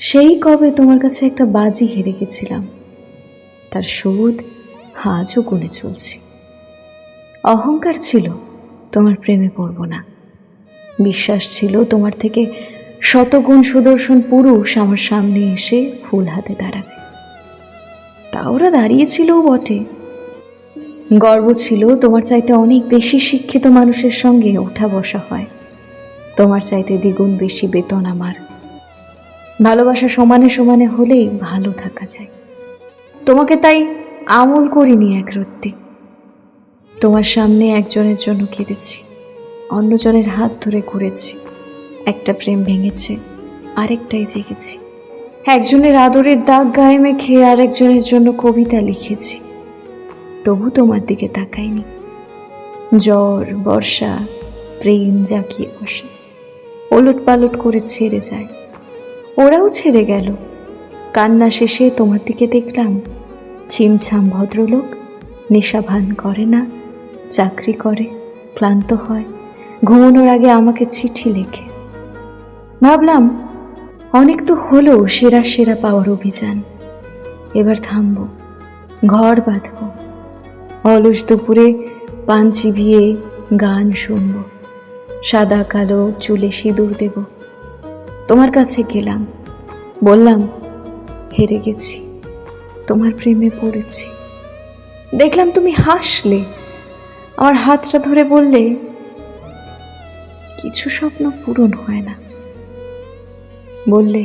সেই কবে তোমার কাছে একটা বাজি হেরে গেছিলাম, তার সুদ আজও গুনে চলছি। অহংকার ছিল তোমার প্রেমে পড়ব না, বিশ্বাস ছিল তোমার থেকে শতগুণ সুদর্শন পুরুষ আমার সামনে এসে ফুল হাতে দাঁড়াবে। তা ওরা দাঁড়িয়েছিলও বটে। গর্ব ছিল তোমার চাইতে অনেক বেশি শিক্ষিত মানুষের সঙ্গে ওঠা বসা হয়, তোমার চাইতে দ্বিগুণ বেশি বেতন আমার। ভালোবাসা সমানে সমানে হলেই ভালো থাকা যায়। তোমাকে তাই আমল করিনি এক রত্তি। তোমার সামনে একজনের জন্য কেঁদেছি, অন্যজনের হাত ধরে ঘুরেছি। একটা প্রেম ভেঙেছে, আরেকটাই জেগেছি। একজনের আদরের দাগ গায়ে মেখে আরেকজনের জন্য কবিতা লিখেছি। তবু তোমার দিকে তাকাইনি। ঝড় বর্ষা প্রেম জাকিয়ে বসে, ওলট পালট করে ছেড়ে যায়। ওরাও ছেড়ে গেল। কান্না শেষে তোমার দিকে দেখলাম ছিমছাম ভদ্রলোক, নেশা ভান করে না, চাকরি করে, ক্লান্ত হয়, ঘুমানোর আগে আমাকে চিঠি লেখে। ভাবলাম অনেক তো হলো সেরা সেরা পাওয়ার অভিযান, এবার থামবো, ঘর বাঁধবো, অলস দুপুরে পান চিবিয়ে গান শুনবো, সাদা কালো চুলে সিঁদুর দেব। তোমার কাছে গেলাম, বললাম হেরে গেছি, তোমার প্রেমে পড়েছি। দেখলাম তুমি হাসলে, আমার হাতটা ধরে বললে কিছু স্বপ্ন পূরণ হয় না। বললে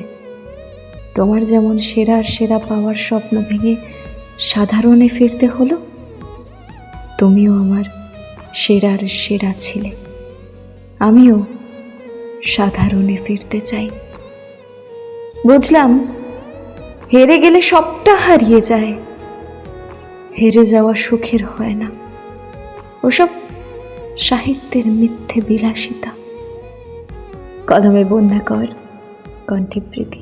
তোমার যেমন সেরার সেরা পাওয়ার স্বপ্ন ভেঙে সাধারণে ফিরতে হলো, তুমিও আমার সেরার সেরা ছিলে, আমিও সাধারণে ফিরতে চাই। বুঝলাম হেরে গেলে সবটা হারিয়ে যায়, হেরে যাওয়া সুখের হয় না, ওসব সাহিত্যের মিথ্যে বিলাসিতা। কলমে বন্যা কর, কণ্ঠে প্রীতি।